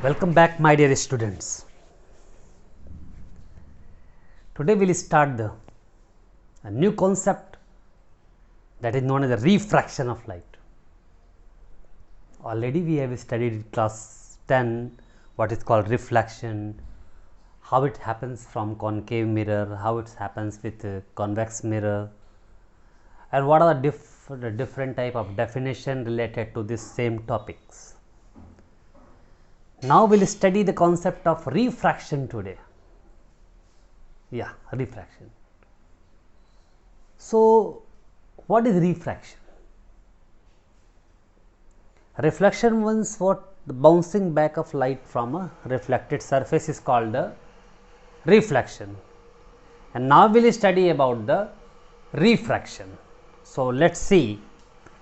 Welcome back, my dear students. Today we will start a new concept that is known as the refraction of light. Already we have studied in class 10 what is called reflection, how it happens from concave mirror, how it happens with convex mirror, and what are the different type of definition related to this same topics. Now we will study the concept of refraction today. Refraction. So, what is refraction? Reflection means what? The bouncing back of light from a reflected surface is called the reflection. And now we will study about the refraction. So, let's see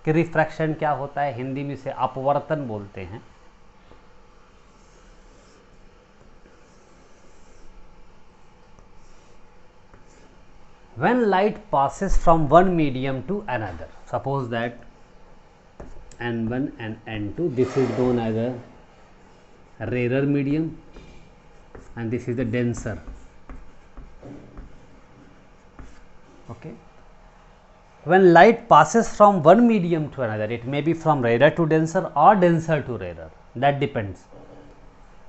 कि refraction क्या होता है. हिंदी में इसे अपवर्तन बोलते हैं. When light passes from one medium to another, suppose that N1 and N2, this is known as a rarer medium and this is the denser. Okay. When light passes from one medium to another, it may be from rarer to denser or denser to rarer, that depends.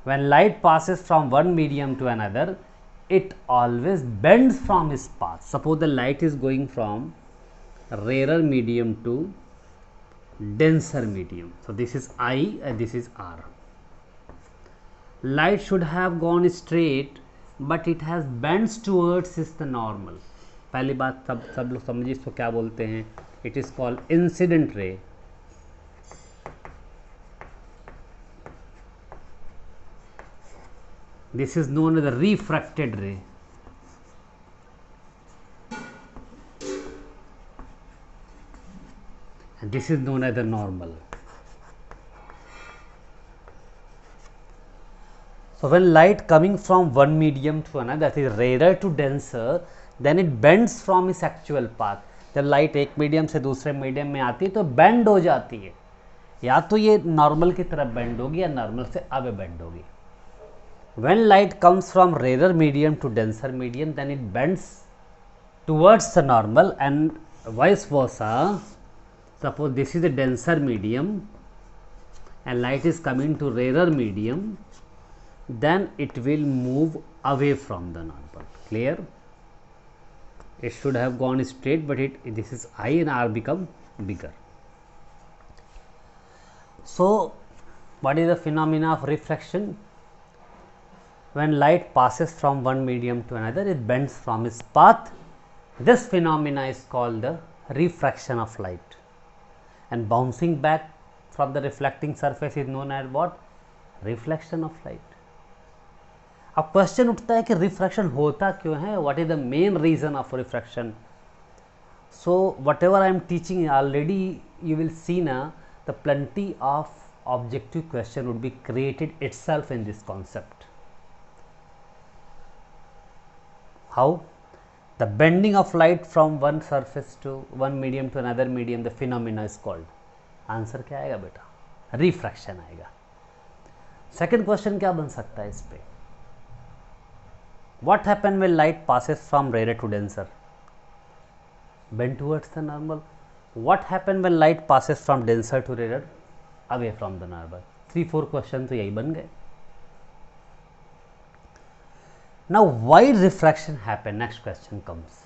When light passes from one medium to another, it always bends from its path. Suppose the light is going from rarer medium to denser medium. So, this is I and this is R. Light should have gone straight, but it has bends towards the normal. पहली बात सब लोग समझिए इसको क्या बोलते हैं. It is called incident ray. This is known as the refracted ray. And this is known as the normal. So, when light coming from one medium to another, that is rarer to denser, then it bends from its actual path. जब light एक medium से दूसरे medium में आती है तो bend हो जाती है. या तो ये नॉर्मल की तरफ बेंड होगी या नॉर्मल से अवे बेंड होगी. When light comes from rarer medium to denser medium, then it bends towards the normal and vice versa. Suppose this is a denser medium and light is coming to rarer medium, then it will move away from the normal. Clear? It should have gone straight, but this is I and R become bigger. So, what is the phenomena of refraction? When light passes from one medium to another, it bends from its path. This phenomena is called the refraction of light, and bouncing back from the reflecting surface is known as what? Reflection of light. अब question उठता है कि refraction होता क्यों है? What is the main reason of refraction? So whatever I am teaching already you will see ना the plenty of objective question would be created itself in this concept. How? The bending of light from one surface to one medium to another medium, the phenomena is called. Answer क्या आएगा बेटा? Refraction आएगा. Second question क्या बन सकता है इस पे? What happen when light passes from rarer to denser? Bend towards the normal. What happen when light passes from denser to rarer? Away from the normal. 3-4 question तो यही बन गए. Now, why refraction happen? Next question comes.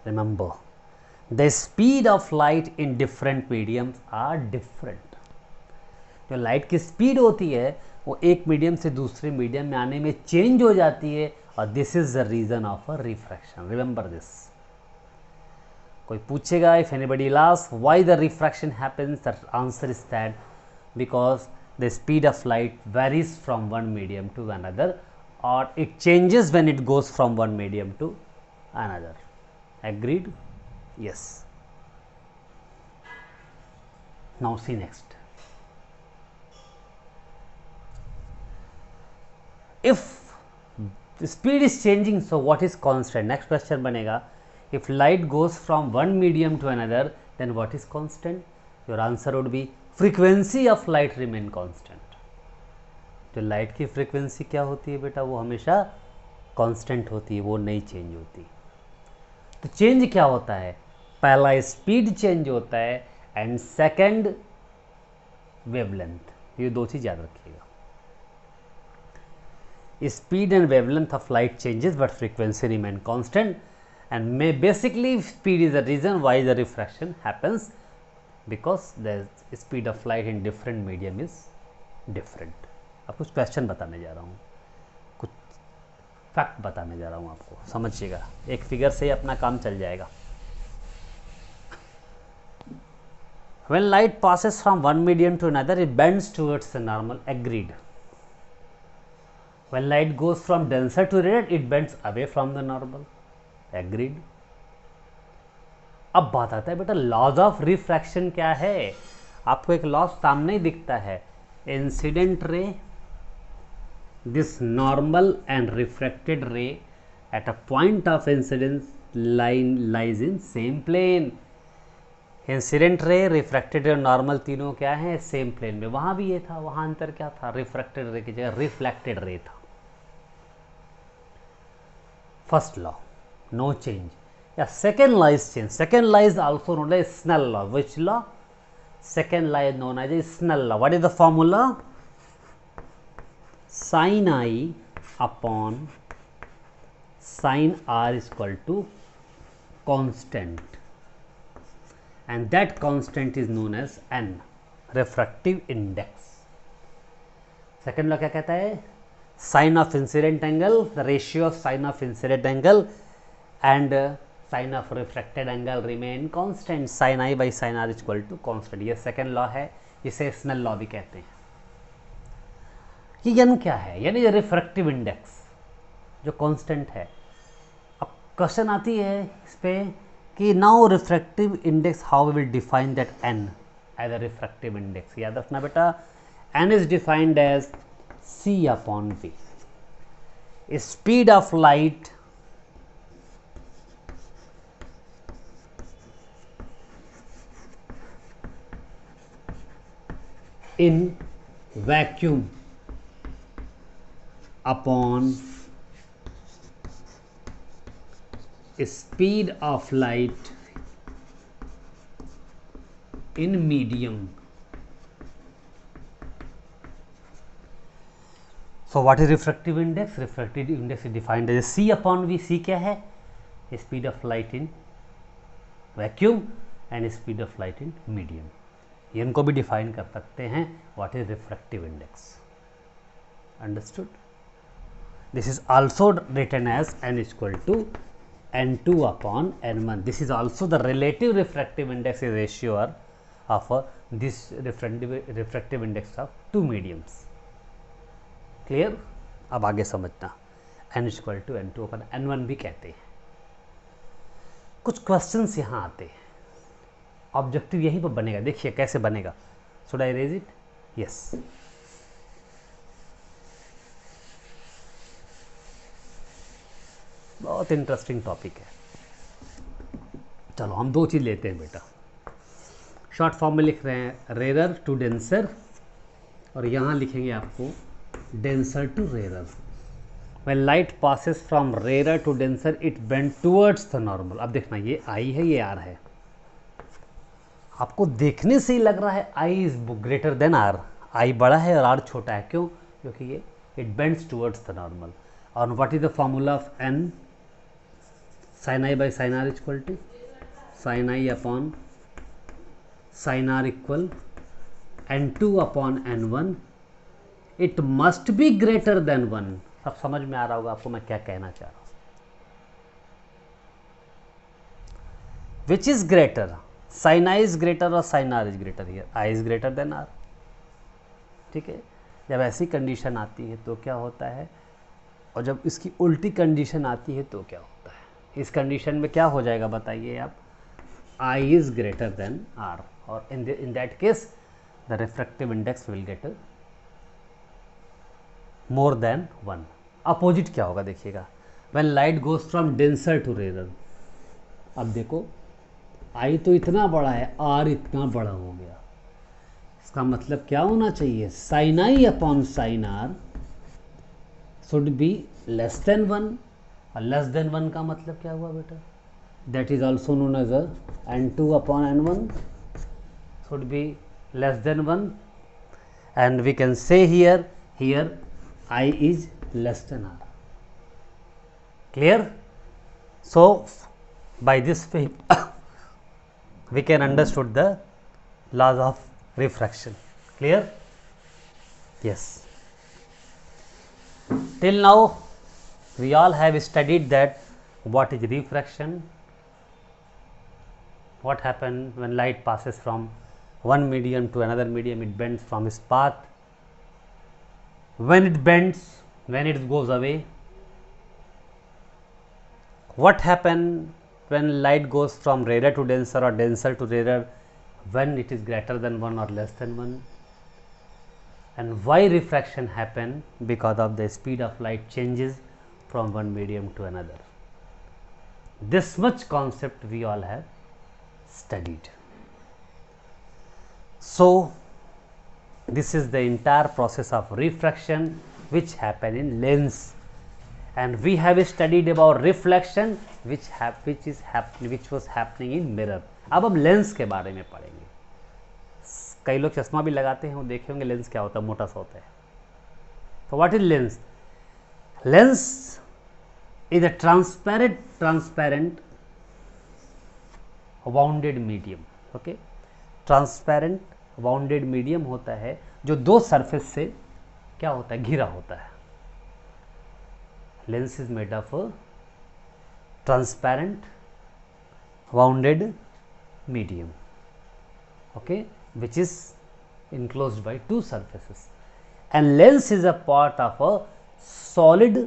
Remember, the speed of light in different mediums are different. जो light की speed होती है वो एक मीडियम से दूसरे मीडियम में आने में चेंज हो जाती है, और this is the reason of a refraction. Remember this. कोई पूछेगा if anybody asks why the refraction happens, the answer is that because the speed of light varies from one medium to another, or it changes when it goes from one medium to another. Agreed? Yes. Now see next. If the speed is changing, so what is constant? Next question banega. If light goes from one medium to another, then what is constant? Your answer would be frequency of light remain constant. तो light की frequency क्या होती है बेटा, वो हमेशा constant होती है, वो नहीं चेंज होती। तो चेंज क्या होता है, पहला स्पीड चेंज होता है एंड सेकंड वेवलेंथ, ये दो चीज याद रखिएगा। Speed and wavelength of light changes but frequency remain constant and may basically speed is the reason why the refraction happens because the speed of light in different medium is different. अब कुछ question बताने जा रहा हूँ, कुछ fact बताने जा रहा हूँ आपको, समझिएगा। एक फिगर से ही अपना काम चल जाएगा। When light passes from one medium to another, it bends towards the normal. Agreed. When light goes from denser to rarer, it bends away from the normal. Agreed. अब बात आता है बेटा लॉज ऑफ रिफ्रैक्शन क्या है। आपको एक law सामने ही दिखता है, incident ray, this normal and refracted ray at a point of incidence line lies in same plane. Incident ray, refracted ray, normal तीनों क्या है, सेम प्लेन में। वहां भी ये था, वहां अंतर क्या था, रिफ्रैक्टेड रे की जगह रिफ्लेक्टेड रे था। फर्स्ट लॉ नो चेंज, या second law is change. Second law is also known as Snell law. Which law, second law is known as Snell law. What is the formula, sine i upon sine r is equal to constant and that constant is known as n, refractive index. Second law क्या कहता है, sine of incident angle, the ratio of sine of incident angle and sign of refracted angle remain constant, sine i by sine r is equal to constant. ये second law है, इसे Snell law भी कहते हैं। ये n क्या है, यानी रिफ्रैक्टिव इंडेक्स जो कांस्टेंट है। अब क्वेश्चन आती है इस पे कि now refractive index, how we will define that n as a refractive index. याद रखना बेटा, n is defined as c upon v, speed of light in vacuum upon speed of light in medium. So what is refractive index? Refractive index is defined as c upon v. c क्या है, speed of light in vacuum and speed of light in medium. ये इनको भी define कर सकते हैं, what is refractive index. Understood? This is also written as n is equal to n2 upon n1. This is also the relative refractive index ratio of this refractive index of two mediums. Clear? अब आगे समझना, n is equal to n2 upon n1 भी कहते हैं। कुछ questions यहाँ आते हैं, ऑब्जेक्टिव यहीं पर बनेगा, देखिए कैसे बनेगा। Should I raise it? Yes. बहुत इंटरेस्टिंग टॉपिक है। चलो हम दो चीज़ लेते हैं बेटा, शॉर्ट फॉर्म में लिख रहे हैं रेरर टू डेंसर, और यहाँ लिखेंगे आपको denser to rarer. When light passes from rarer to denser it bend towards the normal. अब देखना, ये आई है, ये आर है। आपको देखने से ही लग रहा है i is greater than r, i बड़ा है और आर छोटा है। क्यों? क्योंकि ये it bends towards the normal. और what is the formula of n, sine i by sine r is equal to sine i upon sine r equal n2 upon n1। It must be greater than 1। सब समझ में आ रहा होगा आपको मैं क्या कहना चाह रहा हूं। Which is greater, sine i is greater और sine r is greater? Here i is greater than r. ठीक है, जब ऐसी कंडीशन आती है तो क्या होता है, और जब इसकी उल्टी कंडीशन आती है तो क्या होता है। इस कंडीशन में क्या हो जाएगा बताइए आप, I is greater than R, और in that case the refractive index will get more than 1. Opposite क्या होगा देखिएगा, when light goes from denser to rarer। अब देखो I तो इतना बड़ा है, R इतना बड़ा हो गया, इसका मतलब क्या होना चाहिए, sine i upon sine r should be less than 1, और लेस देन 1 का मतलब क्या हुआ बेटा, that is also known as n2 upon n1 should be less than 1, and we can say here I is less than r. Clear? So by this way we can understood the laws of refraction. Clear? Yes. Till now we all have studied that what is refraction, what happens when light passes from one medium to another medium, it bends from its path. When it bends, when it goes away, what happens when light goes from rarer to denser or denser to rarer, when it is greater than 1 or less than 1, and why refraction happen, because of the speed of light changes from one medium to another. This much concept we all have studied. So this is the entire process of refraction which happen in lens, and we have studied about reflection which was happening in mirror. अब हम lens के बारे में पढ़ेंगे. कई लोग चश्मा भी लगाते हैं, वो देखे होंगे लेंस क्या होता है, मोटा सा होता है. तो what is lens? Lens is a transparent bounded medium. Okay, transparent bounded medium होता है जो दो सरफेस से क्या होता है, घिरा होता है. Lens is made of transparent bounded medium, okay, which is enclosed by two surfaces, and lens is a part of a solid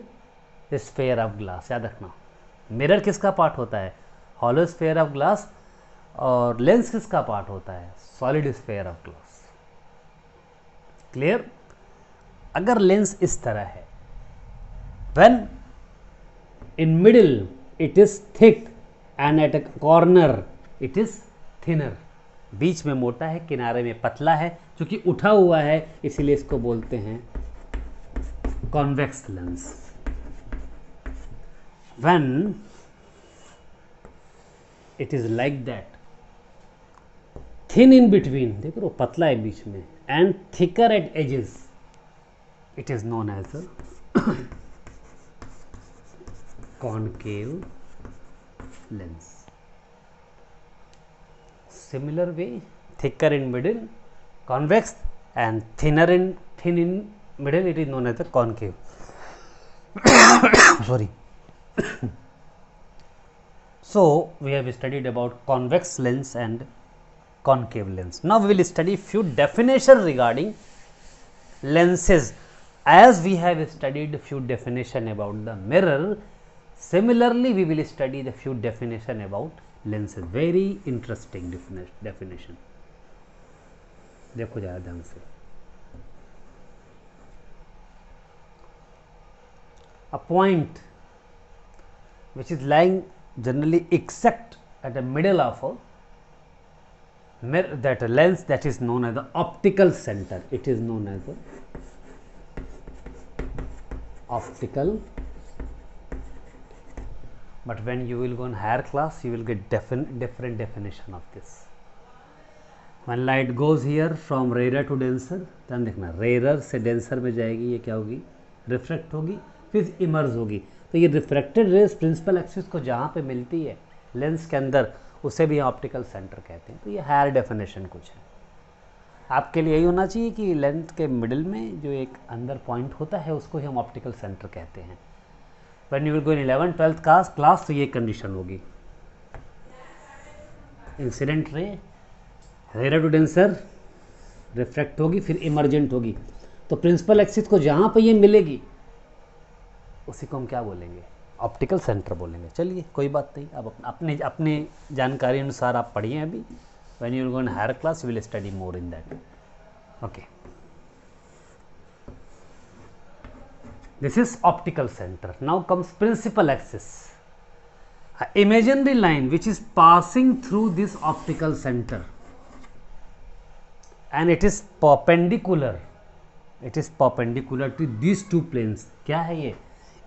sphere of glass. याद रखना, मिरर किसका पार्ट होता है, हॉलो स्फेयर ऑफ ग्लास, और lens किसका part होता है, solid sphere of glass. Clear? अगर लेंस इस तरह है, when in middle it is thick and at a corner it is thinner. बीच में मोटा है, किनारे में पतला है, क्योंकि उठा हुआ है, इसीलिए इसको बोलते हैं convex lens. When it is like that, thin in between, देखो पतला है बीच में, and thicker at edges, it is known as a concave lens. Similar way, thicker in middle convex, and thin in middle, it is known as the concave. Sorry. So we have studied about convex lens and concave lens. Now we will study few definition regarding lenses. As we have studied few definition about the mirror, similarly we will study the few definition about lenses. Very interesting definition. देखो जरा ध्यान से. A point which is lying generally exact at the middle of a mirror, that a lens, that is known as the optical center. It is known as the optical. But when you will go in higher class, you will get different definition of this. When light goes here from rarer to denser, ध्यान देखना, rarer से denser में जाएगी, ये क्या होगी, refract होगी, फिर इमर्ज होगी. तो ये रिफ्रैक्टेड रेज प्रिंसिपल एक्सिस को जहाँ पे मिलती है लेंस के अंदर, उसे भी ऑप्टिकल सेंटर कहते हैं. तो ये हायर डेफिनेशन कुछ है. आपके लिए यही होना चाहिए कि लेंस के मिडिल में जो एक अंदर पॉइंट होता है उसको ही हम ऑप्टिकल सेंटर कहते हैं. When you will go in 11th 12th class, तो ये कंडीशन होगी. Incident ray rare to denser refract होगी, फिर इमर्जेंट होगी. तो प्रिंसिपल एक्सिस को जहाँ पे ये मिलेगी उसी को हम क्या बोलेंगे, ऑप्टिकल सेंटर बोलेंगे. चलिए कोई बात नहीं, अब अपने जानकारी अनुसार आप पढ़िए. अभी when you will go in higher class you will study more in that. Okay, this is optical center. Now comes principal axis. Imagine the line which is passing through this optical center and it is perpendicular to these two planes. क्या है ये?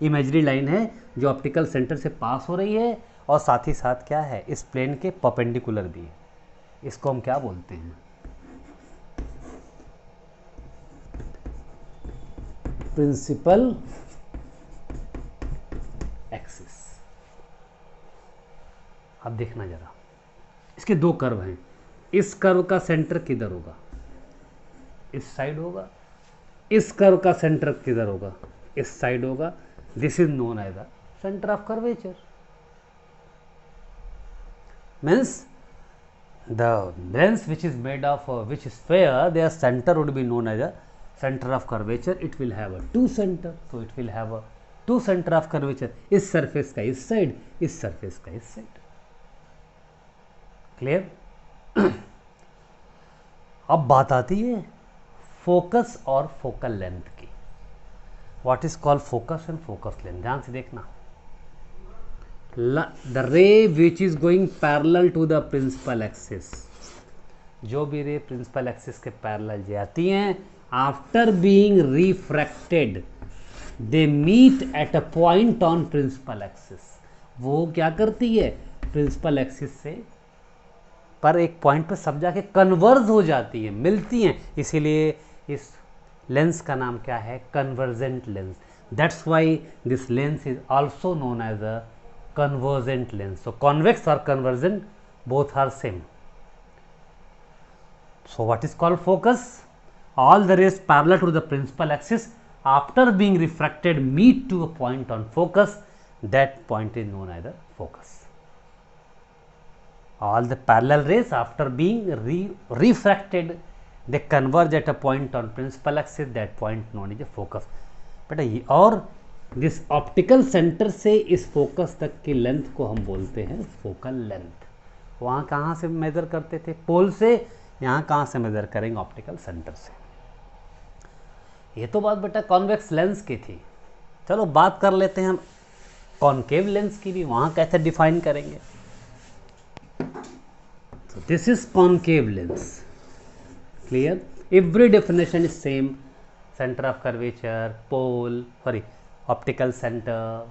Imagery line है जो optical centre से पास हो रही है और साथ ही साथ क्या है, इस प्लेन के परपेंडिकुलर भी है. इसको हम क्या बोलते हैं? Principal axis. अब देखना जरा, इसके दो कर्व हैं. इस कर्व का सेंटर किधर होगा? इस साइड होगा. इस कर्व का सेंटर किधर होगा? इस साइड होगा. This is known as the centre of curvature. Means the lens which is made of which sphere, their center would be known as a center of curvature. It will have a two center, so it will have a two center of curvature. इस surface का इस side, इस surface का इस side. Clear? अब बात आती है फोकस और फोकल लेंथ की. What is called focus and focus length? ध्यान से देखना. The ray which is going parallel to the principal axis, जो भी रे प्रिंसिपल एक्सिस के पैरेलल जाती हैं, after being refracted they meet at a point on principal axis. वो क्या करती है? प्रिंसिपल एक्सिस से पर एक पॉइंट पर सब जाके कन्वर्ज हो जाती है, मिलती हैं. इसीलिए इस लेंस का नाम क्या है? Convergent lens. That's why this lens is also known as a convergent lens. So convex or convergent, both are same. So what is called focus? All the rays parallel to the principal axis after being refracted meet to a point on focus. That point is known as the focus. All the parallel rays after being refracted, they converge at a point on principal axis. That point known as the focus. बेटा ये, और जिस optical centre से इस focus तक की length को हम बोलते हैं फोकल लेंथ. वहाँ कहाँ से मेज़र करते थे? पोल से. यहाँ कहाँ से मेज़र करेंगे? ऑप्टिकल सेंटर से. ये तो बात बेटा कॉन्वेक्स लेंस की थी. चलो बात कर लेते हैं हम कॉनकेव लेंस की भी. वहाँ कैसे डिफाइन करेंगे? So this is concave lens. Clear? Every definition is same. Center of curvature, pole, optical center,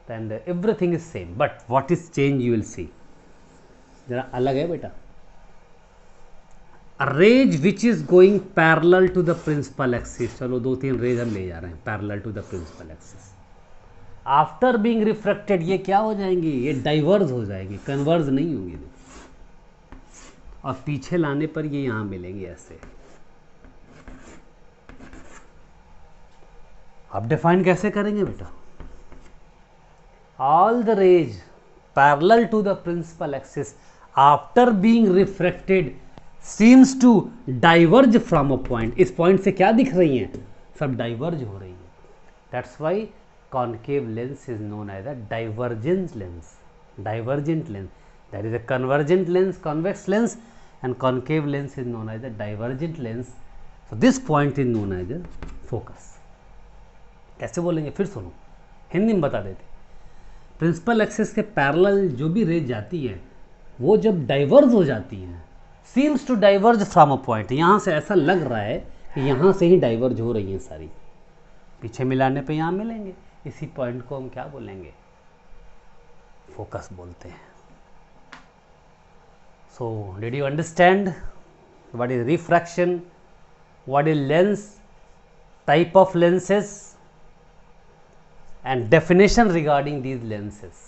and everything is same. But what is change you will see. जरा अलग है बेटा. A ray which is going parallel to the principal axis. चलो दो तीन raise हम ले जा रहे हैं parallel to the principal axis. After being refracted ये क्या हो जाएंगी? ये डाइवर्ज हो जाएगी, कन्वर्ज नहीं होंगी. और पीछे लाने पर ये यहाँ मिलेंगे ऐसे. अब डिफाइन कैसे करेंगे बेटा? All the rays parallel to the principal axis after being refracted seems to diverge from a point. इस पॉइंट से क्या दिख रही हैं? सब डाइवर्ज हो रही हैं. That's why concave lens is known as a divergent lens. Divergent lens, that is a convergent lens, convex lens, and concave lens is known as a divergent lens. So this point is known as a focus. कैसे बोलेंगे? फिर सुनो, हिंदी में बता देते. Principal axis के parallel जो भी रेज जाती है वो जब डाइवर्ज हो जाती हैं, seems to diverge from a point. यहाँ से ऐसा लग रहा है कि यहाँ से ही डाइवर्ज हो रही हैं सारी. पीछे मिलाने पे यहाँ मिलेंगे. इसी पॉइंट को हम क्या बोलेंगे? फोकस बोलते हैं. So did you understand what is refraction, what is lens, type of lenses, and definition regarding these lenses?